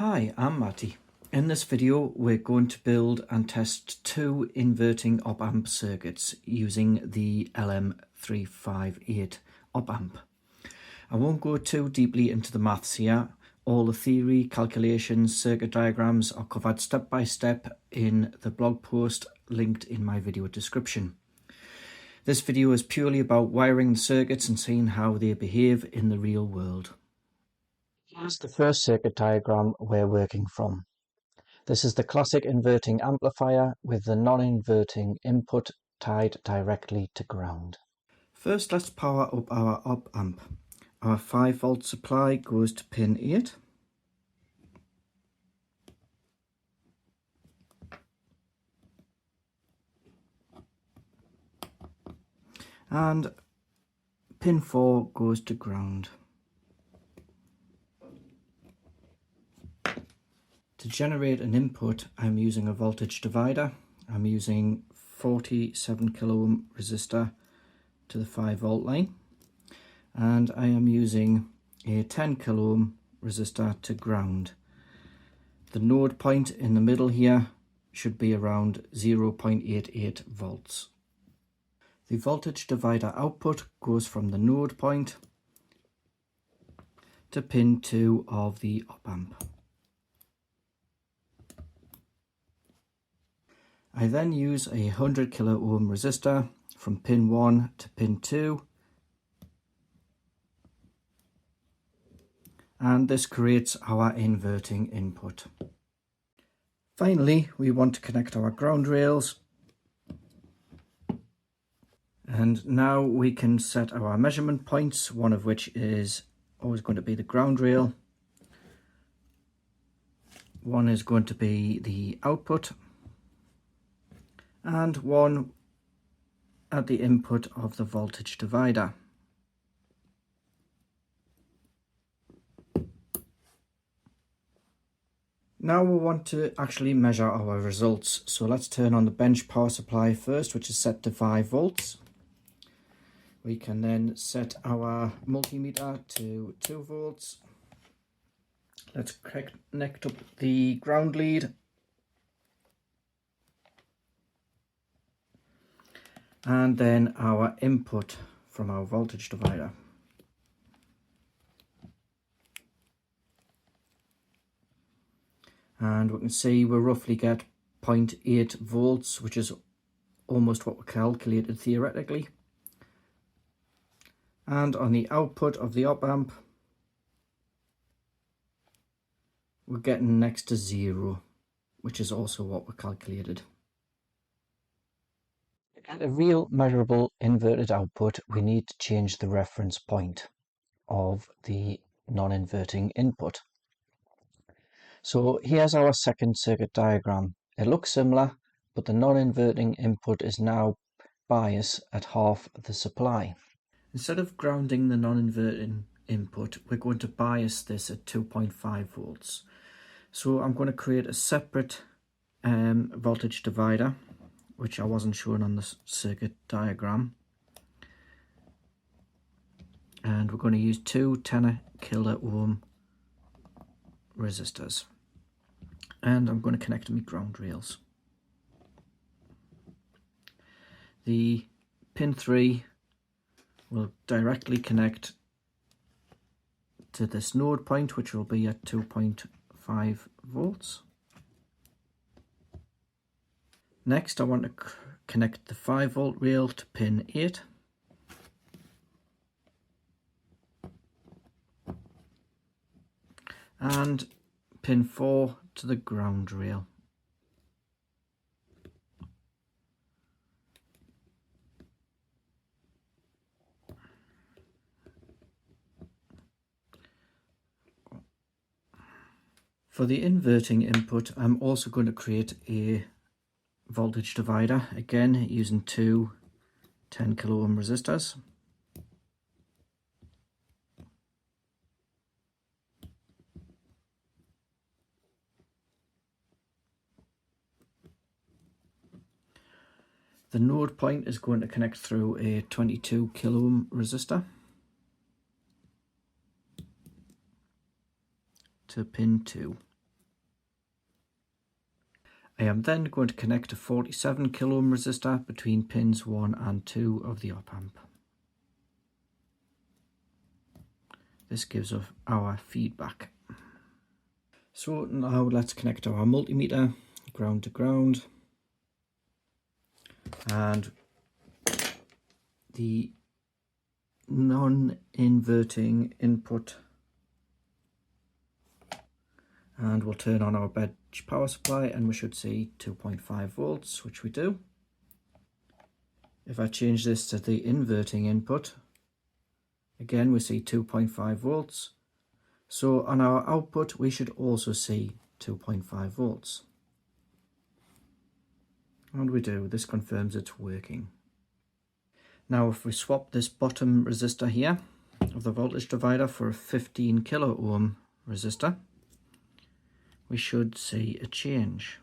Hi, I'm Matty. In this video we're going to build and test two inverting op-amp circuits using the LM358 op-amp. I won't go too deeply into the maths here. All the theory, calculations, circuit diagrams are covered step by step in the blog post linked in my video description. This video is purely about wiring the circuits and seeing how they behave in the real world. Here's the first circuit diagram we're working from. This is the classic inverting amplifier with the non-inverting input tied directly to ground. First, let's power up our op-amp. Our 5-volt supply goes to pin 8. And pin 4 goes to ground. To generate an input, I'm using a voltage divider. I'm using 47 kilo ohm resistor to the 5-volt line, and I am using a 10 kilo ohm resistor to ground. The node point in the middle here should be around 0.88 volts. The voltage divider output goes from the node point to pin 2 of the op-amp. I then use a 100 kilo ohm resistor from pin 1 to pin 2, and this creates our inverting input. Finally, we want to connect our ground rails, and now we can set our measurement points, one of which is always going to be the ground rail, one is going to be the output, and one at the input of the voltage divider. Now we want to actually measure our results, so let's turn on the bench power supply first, which is set to 5 volts. We can then set our multimeter to 2 volts. Let's connect up the ground lead. And then our input from our voltage divider. And we can see we roughly get 0.8 volts, which is almost what we calculated theoretically. And on the output of the op-amp, we're getting next to 0, which is also what we calculated. To get a real measurable inverted output, we need to change the reference point of the non-inverting input. So here's our second circuit diagram. It looks similar, but the non-inverting input is now biased at half the supply. Instead of grounding the non-inverting input, we're going to bias this at 2.5 volts. So I'm going to create a separate voltage divider, which I wasn't shown on the circuit diagram. And we're going to use two 10 kilo ohm resistors. And I'm going to connect to my ground rails. The pin 3 will directly connect to this node point, which will be at 2.5 volts. Next, I want to connect the 5-volt rail to pin 8. And pin 4 to the ground rail. For the inverting input, I'm also going to create a voltage divider, again using two 10 kilo ohm resistors. The node point is going to connect through a 22 kilo ohm resistor to pin 2. I am then going to connect a 47 kilo ohm resistor between pins 1 and 2 of the op amp. This gives us our feedback. So now let's connect our multimeter ground to ground, and the non-inverting input, and we'll turn on our bench power supply and we should see 2.5 volts, which we do. If I change this to the inverting input, again we see 2.5 volts. So on our output we should also see 2.5 volts. And we do. This confirms it's working. Now if we swap this bottom resistor here of the voltage divider for a 15 kilo ohm resistor, we should see a change.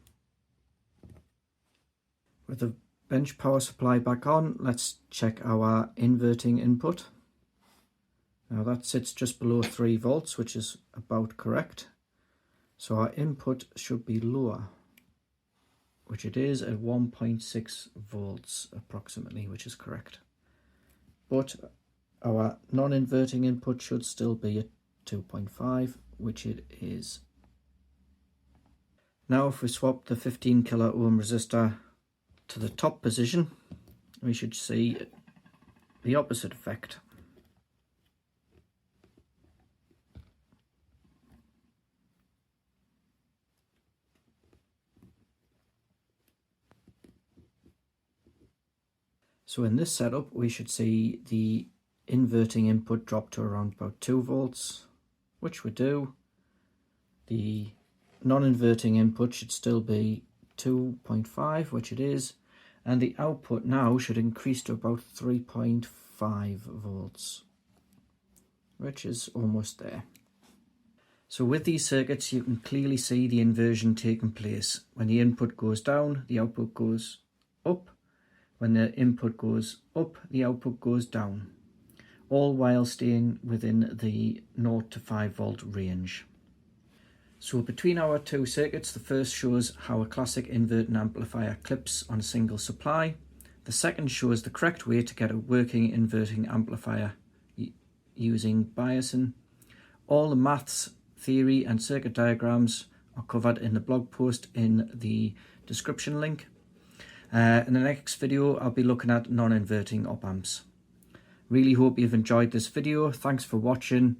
With the bench power supply back on, let's check our inverting input. Now that sits just below 3 volts, which is about correct. So our input should be lower, which it is at 1.6 volts approximately, which is correct. But our non-inverting input should still be at 2.5, which it is. Now if we swap the 15 kilo ohm resistor to the top position, we should see the opposite effect. So in this setup we should see the inverting input drop to around about 2 volts, which we do. The non-inverting input should still be 2.5, which it is, and the output now should increase to about 3.5 volts, which is almost there. So with these circuits you can clearly see the inversion taking place. When the input goes down, the output goes up. When the input goes up, the output goes down, all while staying within the 0 to 5 volt range. So between our two circuits, the first shows how a classic inverting amplifier clips on a single supply. The second shows the correct way to get a working inverting amplifier using biasing. All the maths, theory and circuit diagrams are covered in the blog post in the description link. In the next video I'll be looking at non-inverting op amps. Really hope you've enjoyed this video. Thanks for watching.